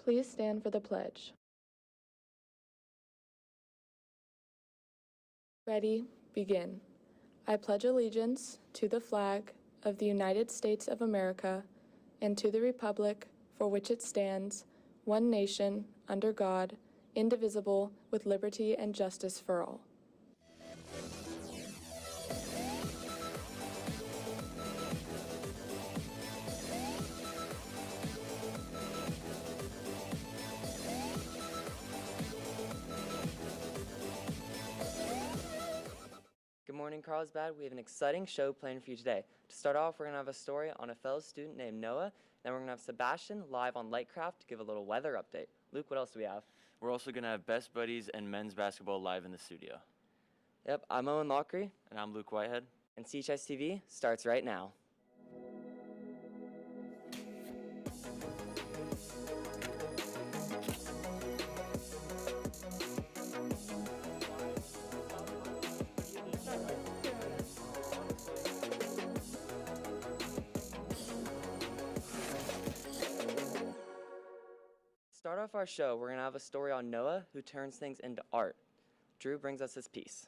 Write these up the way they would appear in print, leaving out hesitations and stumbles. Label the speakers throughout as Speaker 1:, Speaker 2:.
Speaker 1: Please stand for the pledge. Ready, begin. I pledge allegiance to the flag of the United States of America and to the republic for which it stands, one nation, under God, indivisible, with liberty and justice for all.
Speaker 2: Good morning, Carlsbad. We have an exciting show planned for you today. To start off, we're going to have a story on a fellow student named Noah. Then we're going to have Sebastian live on Lightcraft to give a little weather update. Luke, what else do we have?
Speaker 3: We're also going to have Best Buddies and men's basketball live in the studio.
Speaker 2: Yep, I'm Owen Lockery.
Speaker 3: And I'm Luke Whitehead.
Speaker 2: And CHS TV starts right now. Start off our show, we're going to have a story on Noah who turns things into art. Drew brings us his piece.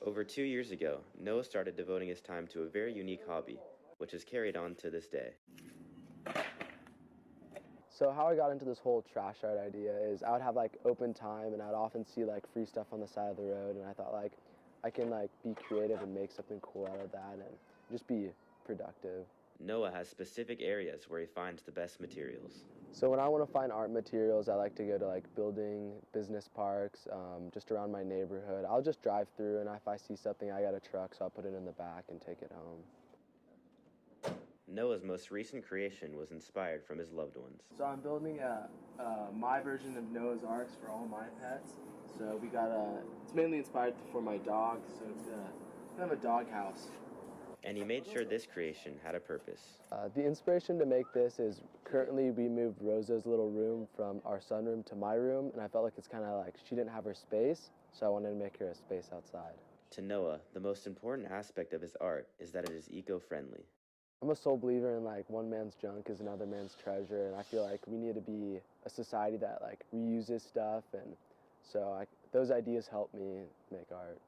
Speaker 4: Over 2 years ago, Noah started devoting his time to a very unique hobby, which is carried on to this day.
Speaker 5: So how I got into this whole trash art idea is I would have like open time and I'd often see like free stuff on the side of the road, and I thought like I can like be creative and make something cool out of that and just be productive.
Speaker 4: Noah has specific areas where he finds the best materials.
Speaker 5: So when I want to find art materials, I like to go to like business parks, just around my neighborhood. I'll just drive through, and if I see something, I got a truck, so I'll put it in the back and take it home.
Speaker 4: Noah's most recent creation was inspired from his loved ones.
Speaker 5: So I'm building my version of Noah's Arks for all my pets. So we got it's mainly inspired for my dog, so it's kind of a dog house.
Speaker 4: And he made sure this creation had a purpose.
Speaker 5: The inspiration to make this is currently we moved Rosa's little room from our sunroom to my room, and I felt like it's kind of like she didn't have her space, so I wanted to make her a space outside.
Speaker 4: To Noah, the most important aspect of his art is that it is eco-friendly.
Speaker 5: I'm a sole believer in like one man's junk is another man's treasure, and I feel like we need to be a society that like reuses stuff, and so those ideas help me make art.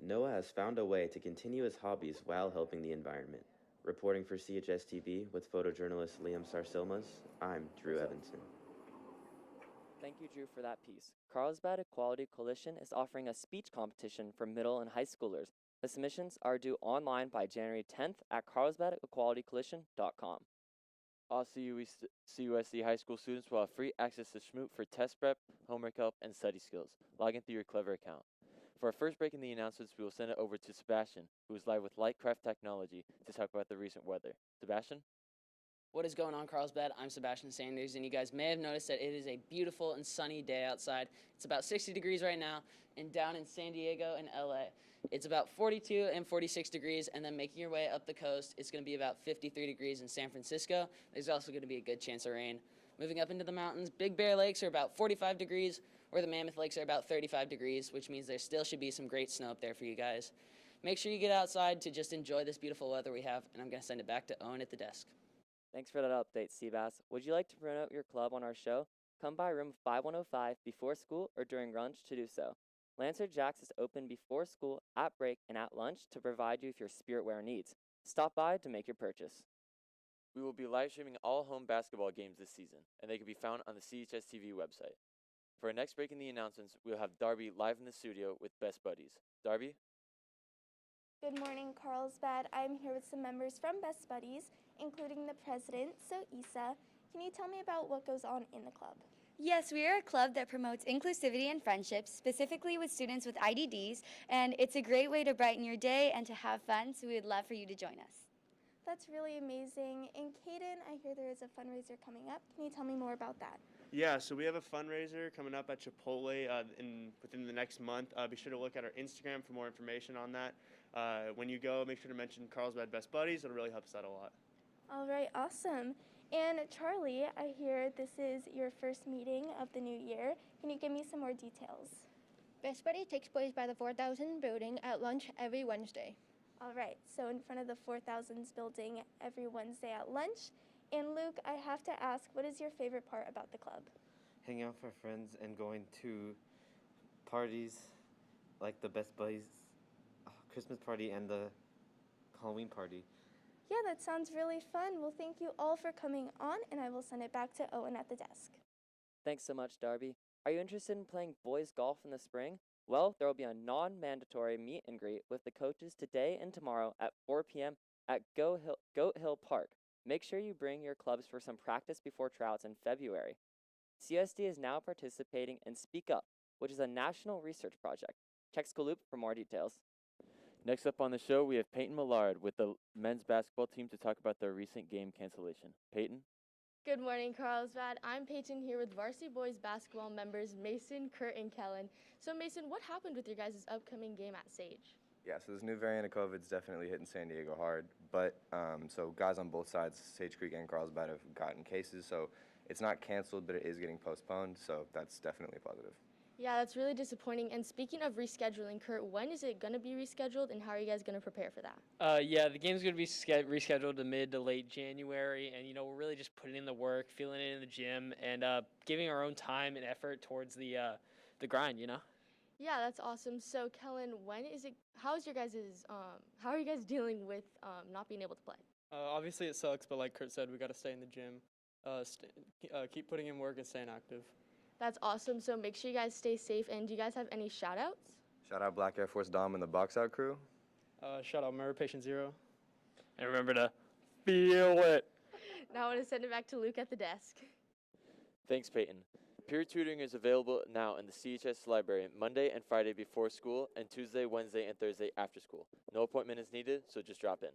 Speaker 4: Noah has found a way to continue his hobbies while helping the environment. Reporting for CHS TV with photojournalist Liam Sarsilmas, I'm Drew Evanson.
Speaker 2: Thank you, Drew, for that piece. Carlsbad Equality Coalition is offering a speech competition for middle and high schoolers. The submissions are due online by January 10th at carlsbadequalitycoalition.com.
Speaker 3: All CUSC high school students will have free access to Schmoot for test prep, homework help, and study skills. Log in through your Clever account. For our first break in the announcements, we will send it over to Sebastian, who is live with Lightcraft Technology, to talk about the recent weather. Sebastian?
Speaker 6: What is going on, Carlsbad? I'm Sebastian Sanders, and you guys may have noticed that it is a beautiful and sunny day outside. It's about 60 degrees right now, and down in San Diego and LA, it's about 42 and 46 degrees, and then making your way up the coast, it's going to be about 53 degrees in San Francisco. There's also going to be a good chance of rain. Moving up into the mountains, Big Bear Lakes are about 45 degrees, where the Mammoth Lakes are about 35 degrees, which means there still should be some great snow up there for you guys. Make sure you get outside to just enjoy this beautiful weather we have, and I'm going to send it back to Owen at the desk.
Speaker 2: Thanks for that update, Seabass. Would you like to promote your club on our show? Come by room 5105 before school or during lunch to do so. Lancer Jacks is open before school, at break, and at lunch to provide you with your spirit wear needs. Stop by to make your purchase.
Speaker 3: We will be live streaming all home basketball games this season, and they can be found on the CHS TV website. For our next break in the announcements, we'll have Darby live in the studio with Best Buddies. Darby?
Speaker 7: Good morning, Carlsbad. I'm here with some members from Best Buddies, including the president, so Issa. Can you tell me about what goes on in the club?
Speaker 8: Yes, we are a club that promotes inclusivity and friendships, specifically with students with IDDs, and it's a great way to brighten your day and to have fun, so we would love for you to join us.
Speaker 7: That's really amazing. And Caden, I hear there is a fundraiser coming up. Can you tell me more about that?
Speaker 9: Yeah, so we have a fundraiser coming up at Chipotle within the next month. Be sure to look at our Instagram for more information on that. When you go, make sure to mention Carlsbad Best Buddies. It'll really help us out a lot.
Speaker 7: All right, awesome. And Charlie, I hear this is your first meeting of the new year. Can you give me some more details?
Speaker 10: Best Buddy takes place by the 4000 building at lunch every Wednesday.
Speaker 7: All right, so in front of the 4000s building every Wednesday at lunch. And Luke, I have to ask, what is your favorite part about the club?
Speaker 4: Hanging out with our friends and going to parties like the Best Buddies Christmas party and the Halloween party.
Speaker 7: Yeah, that sounds really fun. Well, thank you all for coming on, and I will send it back to Owen at the desk.
Speaker 2: Thanks so much, Darby. Are you interested in playing boys golf in the spring? Well, there will be a non-mandatory meet and greet with the coaches today and tomorrow at 4 p.m. at Goat Hill Park. Make sure you bring your clubs for some practice before tryouts in February. CSD is now participating in Speak Up, which is a national research project. Check Schooloop for more details.
Speaker 3: Next up on the show, we have Peyton Millard with the men's basketball team to talk about their recent game cancellation. Peyton?
Speaker 10: Good morning, Carlsbad. I'm Peyton here with varsity boys basketball members Mason, Kurt, and Kellen. So Mason, what happened with your guys' upcoming game at Sage?
Speaker 11: Yeah, so this new variant of COVID is definitely hitting San Diego hard. But so guys on both sides, Sage Creek and Carlsbad, have gotten cases. So it's not canceled, but it is getting postponed. So that's definitely positive.
Speaker 10: Yeah, that's really disappointing. And speaking of rescheduling, Kurt, when is it going to be rescheduled, and how are you guys going to prepare for that?
Speaker 12: Yeah, the game's going to be rescheduled to mid to late January, and we're really just putting in the work, feeling it in the gym, and giving our own time and effort towards the grind.
Speaker 10: Yeah, that's awesome. So Kellen, how are you guys dealing with not being able to play?
Speaker 13: Obviously it sucks, but like Kurt said, we got to stay in the gym, keep putting in work and staying active.
Speaker 10: That's awesome. So make sure you guys stay safe. And do you guys have any shout outs?
Speaker 11: Shout out Black Air Force Dom and the Box Out crew.
Speaker 13: Shout out Murray Patient Zero.
Speaker 12: And remember to feel it.
Speaker 10: Now I want to send it back to Luke at the desk.
Speaker 3: Thanks, Peyton. Peer tutoring is available now in the CHS library Monday and Friday before school and Tuesday, Wednesday, and Thursday after school. No appointment is needed, so just drop in.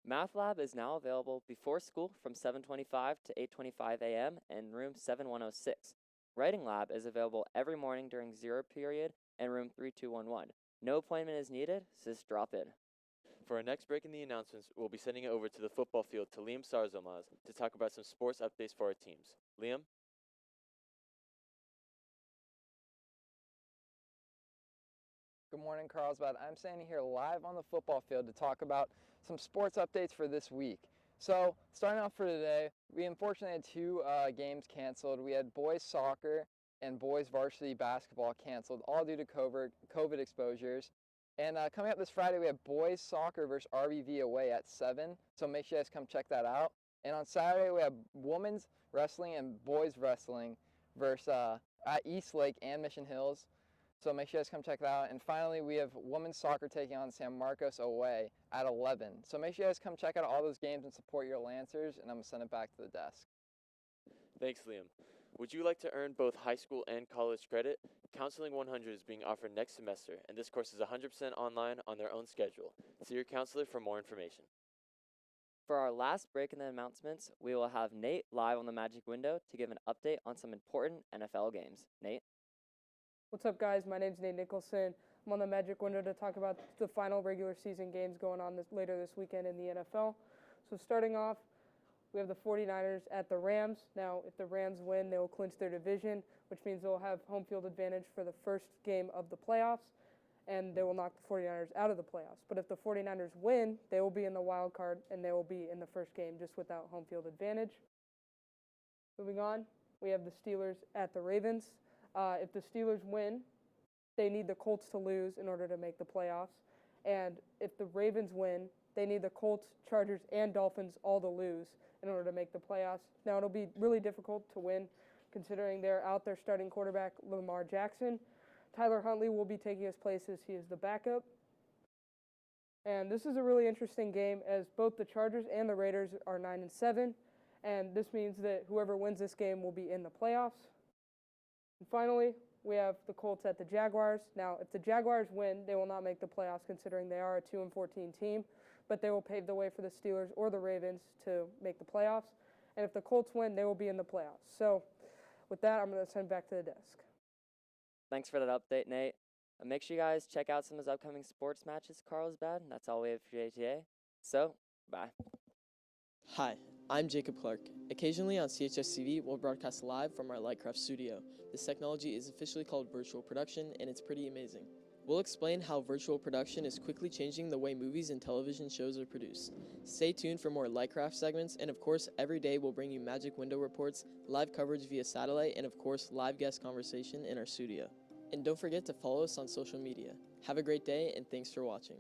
Speaker 2: Math Lab is now available before school from 7:25 to 8:25 a.m. in room 7106. Writing Lab is available every morning during zero period in room 3211. No appointment is needed, so just drop in.
Speaker 3: For our next break in the announcements, we'll be sending it over to the football field to Liam Sarzomaz to talk about some sports updates for our teams. Liam?
Speaker 14: Good morning, Carlsbad. I'm standing here live on the football field to talk about some sports updates for this week. So, starting off for today, we unfortunately had two games canceled. We had boys soccer and boys varsity basketball canceled, all due to COVID exposures. And coming up this Friday, we have boys soccer versus RBV away at 7, so make sure you guys come check that out. And on Saturday, we have women's wrestling and boys wrestling versus at East Lake and Mission Hills. So make sure you guys come check that out. And finally, we have women's soccer taking on San Marcos away at 11. So make sure you guys come check out all those games and support your Lancers, and I'm going to send it back to the desk.
Speaker 3: Thanks, Liam. Would you like to earn both high school and college credit? Counseling 100 is being offered next semester, and this course is 100% online on their own schedule. See your counselor for more information.
Speaker 2: For our last break in the announcements, we will have Nate live on the Magic Window to give an update on some important NFL games. Nate?
Speaker 15: What's up, guys? My name's Nate Nicholson. I'm on the Magic Window to talk about the final regular season games going on later this weekend in the NFL. So starting off, we have the 49ers at the Rams. Now, if the Rams win, they will clinch their division, which means they'll have home field advantage for the first game of the playoffs, and they will knock the 49ers out of the playoffs. But if the 49ers win, they will be in the wild card, and they will be in the first game just without home field advantage. Moving on, we have the Steelers at the Ravens. If the Steelers win, they need the Colts to lose in order to make the playoffs. And if the Ravens win, they need the Colts, Chargers, and Dolphins all to lose in order to make the playoffs. Now, it'll be really difficult to win considering they're out their starting quarterback, Lamar Jackson. Tyler Huntley will be taking his place as he is the backup. And this is a really interesting game as both the Chargers and the Raiders are 9-7. And this means that whoever wins this game will be in the playoffs. And finally, we have the Colts at the Jaguars. Now, if the Jaguars win, they will not make the playoffs considering they are a 2-14 team, but they will pave the way for the Steelers or the Ravens to make the playoffs. And if the Colts win, they will be in the playoffs. So with that, I'm going to send it back to the desk.
Speaker 2: Thanks for that update, Nate. Make sure you guys check out some of his upcoming sports matches, Carlsbad. That's all we have for today. So, bye.
Speaker 16: Hi, I'm Jacob Clark. Occasionally on CHS TV, we'll broadcast live from our Lightcraft studio. This technology is officially called virtual production, and it's pretty amazing. We'll explain how virtual production is quickly changing the way movies and television shows are produced. Stay tuned for more Lightcraft segments, and of course, every day we'll bring you Magic Window reports, live coverage via satellite, and of course, live guest conversation in our studio. And don't forget to follow us on social media. Have a great day, and thanks for watching.